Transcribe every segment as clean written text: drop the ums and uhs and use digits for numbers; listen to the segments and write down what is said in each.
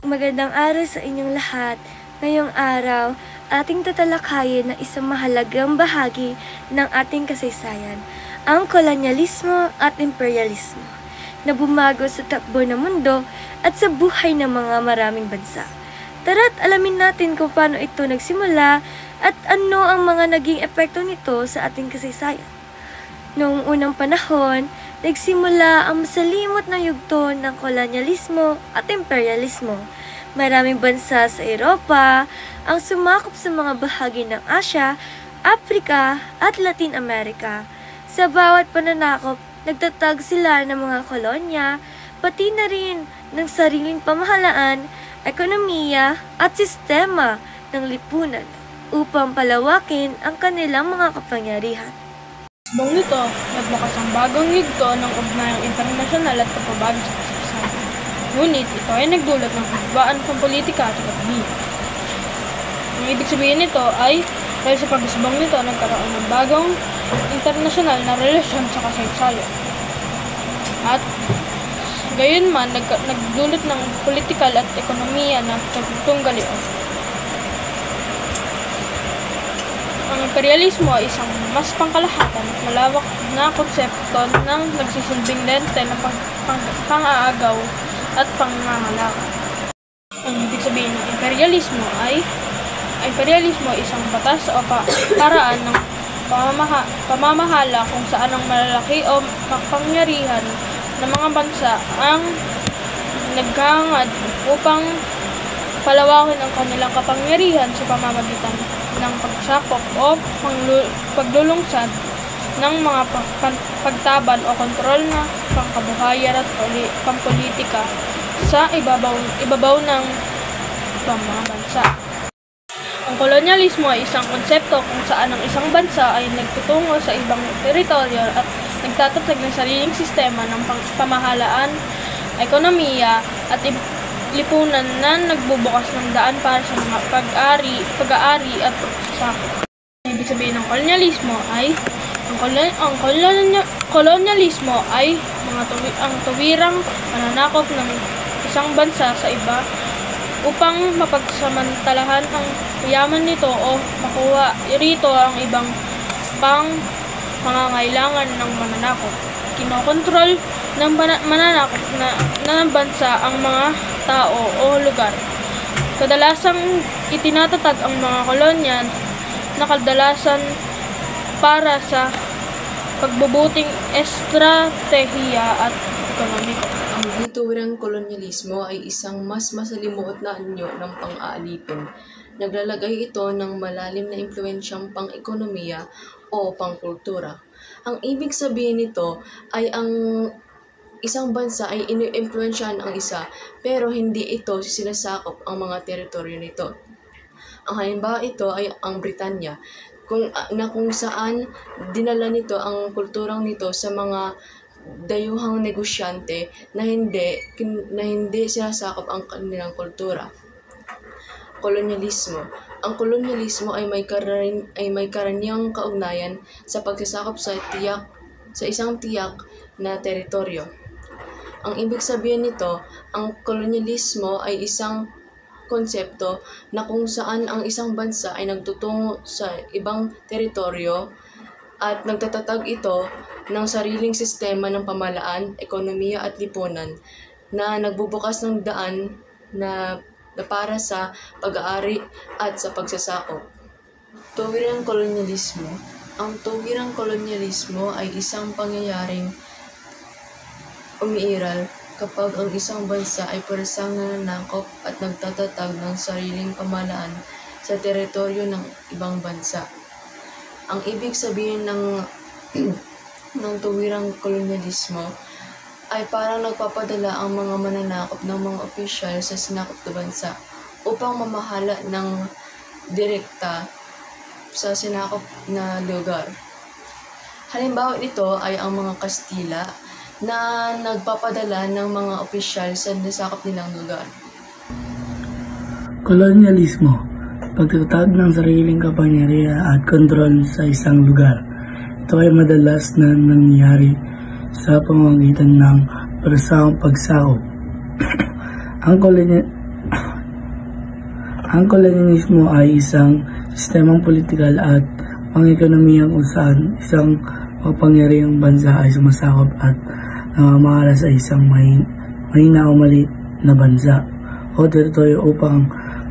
Magandang araw sa inyong lahat. Ngayong araw, ating tatalakayin na isang mahalagang bahagi ng ating kasaysayan, ang kolonyalismo at imperialismo, na bumago sa takbo ng mundo at sa buhay ng mga maraming bansa. Tara't alamin natin kung paano ito nagsimula at ano ang mga naging epekto nito sa ating kasaysayan. Noong unang panahon, nagsimula ang masalimot na yugto ng kolonyalismo at imperialismo. Maraming bansa sa Europa ang sumakop sa mga bahagi ng Asya, Africa at Latin America. Sa bawat pananakop, nagtatag sila ng mga kolonya, pati na rin ng sariling pamahalaan, ekonomiya at sistema ng lipunan upang palawakin ang kanilang mga kapangyarihan. Bang nito, nagbukas ang bagong yugto ng ugnayang internasyonal at kapabago sa kasaysayan. Ngunit ito ay nagdulot ng kagbaan ng politika at ekonomiya. Ang ibig sabihin nito ay dahil sa pag-isbang nito, nagkaroon ng bagong internasyonal na relasyon sa kasaysayan. At gayon man, nagdulot ng politikal at ekonomiya na pagtunggalioon. Ang imperialismo ay isang mas pangkalahatan at malawak na konsepto ng nagsisilbing lente ng pang-aagaw at pangangalakal. Ang ibig sabihin ng imperialismo ay isang batas o paraan ng pamamahala kung saan ang malalaki o makapangyarihan ng mga bansa ang naghahangad upang palawakin ang kanilang kapangyarihan sa pamamagitan ng pagsakop o paglulungsad ng mga pagtaban o kontrol na pangkabuhayan at pampolitika sa ibabaw ng mga bansa. Ang kolonyalismo ay isang konsepto kung saan ang isang bansa ay nagtutungo sa ibang teritoryo at nagtatatag ng sariling sistema ng pamahalaan, ekonomiya at lipunan na nagbubukas ng daan para sa mga pag-aari at pagsasakop. Ibig sabihin ng kolonyalismo ay kolonyalismo ay ang tuwirang pananakop ng isang bansa sa iba upang mapagsamantalahan ang yaman nito o makuha rito ang ibang pangangailangan ng mananakop. Kinokontrol ng mananakop ng bansa ang mga tao o lugar. Kadalasang itinatatag ang mga kolonya na kadalasan para sa pagbubuting estratehiya at ekonomiko. Ang bituwirang kolonyalismo ay isang mas masalimuot na anyo ng pang-aalipin. Naglalagay ito ng malalim na impluwensyang pang-ekonomiya o pang-kultura. Ang ibig sabihin nito ay ang isang bansa ay iniimpluwensyahan ang isa, pero hindi ito sinasakop ang mga teritoryo nito. Ang halimbawa ito ay ang Britanya, kung saan dinala nito ang kulturang nito sa mga dayuhang negosyante na hindi sinasakop ang kanilang kultura. Kolonyalismo. Ang kolonyalismo ay may karaniwang kaugnayan sa pagsasakop sa isang tiyak na teritoryo. Ang ibig sabihin nito, ang kolonyalismo ay isang konsepto na kung saan ang isang bansa ay nagtutungo sa ibang teritoryo at nagtatatag ito ng sariling sistema ng pamahalaan, ekonomiya at lipunan na nagbubukas ng daan na para sa pag-aari at sa pagsasakop. Tuwirang kolonyalismo. Ang tuwirang kolonyalismo ay isang pangyayaring umiiral kapag ang isang bansa ay parasang nananakop at nagtatatag ng sariling pamahalaan sa teritoryo ng ibang bansa. Ang ibig sabihin ng tuwirang kolonyalismo ay parang nagpapadala ang mga mananakop ng mga opisyal sa sinakop na bansa upang mamahala ng direkta sa sinakop na lugar. Halimbawa nito ay ang mga Kastila na nagpapadala ng mga opisyal sa nasakop nilang lugar. Kolonyalismo, pagtatag ng sariling kapangyarihan at kontrol sa isang lugar. Ito ay madalas na nangyayari sa pamamagitan ng parasang pagsakop. Ang Ang kolonyalismo ay isang sistemang politikal at pang-ekonomiya kung saan isang makapangyarihang bansa ay sumasakop at namamahala sa isang mahina o maliit na bansa o teritoryo upang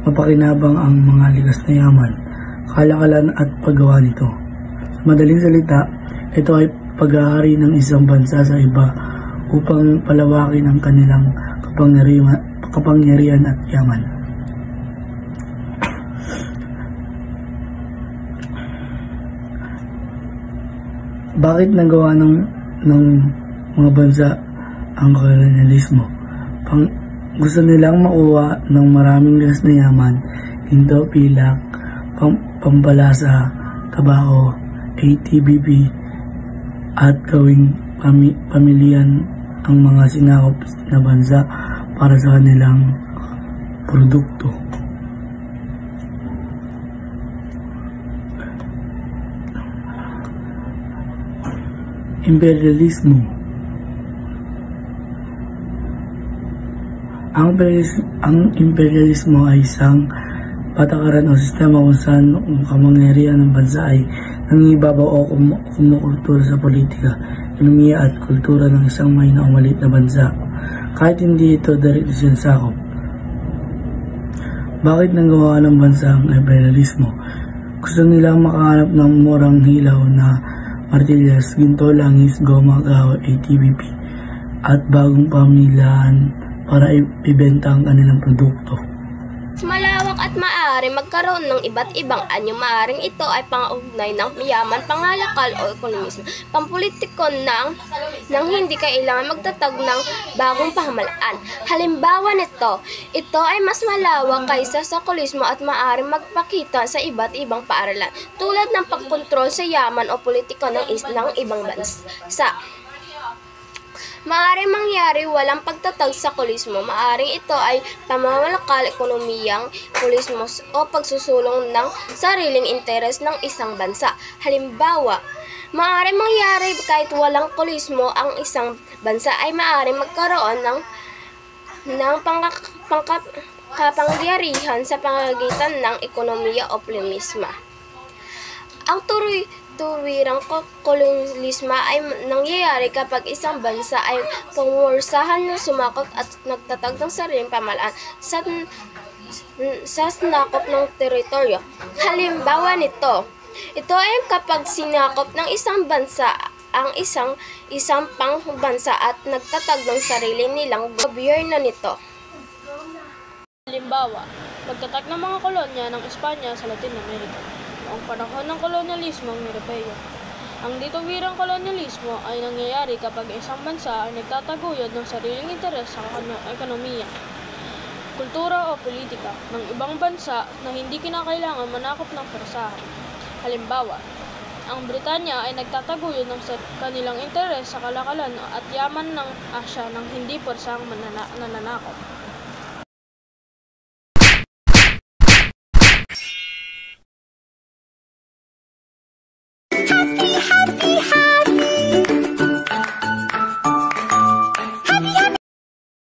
mapakinabang ang mga likas na yaman, kalakalan at paggawa nito. Sa madaling salita, ito ay paghahari ng isang bansa sa iba upang palawakin ang kanilang kapangyarihan at yaman. Bakit nagawa ng mga bansa ang kolonyalismo? Gusto nilang makuha ng maraming likas na yaman, ginto, pilak, pampalasa, tabako, ATBP, at gawing pamilihan ang mga sinakop na bansa para sa kanilang produkto. Imperialismo. Ang imperialismo ay isang patakaran o sistema kung saan ang kamangyarihan ng bansa ay nangibabaw o kumukultura sa politika, ekonomiya at kultura ng isang mahina o maliit na bansa, kahit hindi ito direkto sinasakop. Bakit nagawa ng bansa ang imperialismo? Gusto nilang makahanap ng murang hilaw na martilyas, ginto, langis, goma, kahoy, ATBP, at bagong pamilahan para ibenta ang kanilang produkto. Malawak at maaari magkaroon ng iba't ibang anyo. Maaring ito ay pang-ugnay ng yaman, pangalakal o ekonomismo, pampolitiko nang hindi kailangan magtatag ng bagong pamahalaan. Halimbawa nito, ito ay mas malawak kaysa sa kolismo at maaring magpakita sa iba't ibang paaralan, tulad ng pagkontrol sa yaman o politika ng ibang bansa. Maaring mangyari walang pagtatag sa kolismo. Maaring ito ay pamamalakal, ekonomiyang kolismo o pagsusulong ng sariling interes ng isang bansa. Halimbawa, maaring mangyari kahit walang kolismo ang isang bansa ay maaring magkaroon ng kapangyarihan sa pamamagitan ng ekonomiya o politismo. Ang tuwirang kolonyalismo ay nangyayari kapag isang bansa ay pumursahan ng sumakot at nagtatag ng sariling pamahalaan sa sinakop ng teritoryo. Halimbawa nito, ito ay kapag sinakop ng isang bansa ang isang pang bansa at nagtatag ng sarili nilang gobyerno nito. Halimbawa, pagtatag ng mga kolonya ng Espanya sa Latin America noong panahon ng kolonyalismo ng Europeo. Ang dituwirang kolonyalismo ay nangyayari kapag isang bansa ay nagtataguyod ng sariling interes sa ekonomiya, kultura o politika ng ibang bansa na hindi kinakailangan manakop ng persahan. Halimbawa, ang Britanya ay nagtataguyod ng kanilang interes sa kalakalan at yaman ng Asya ng hindi persahang nananakop.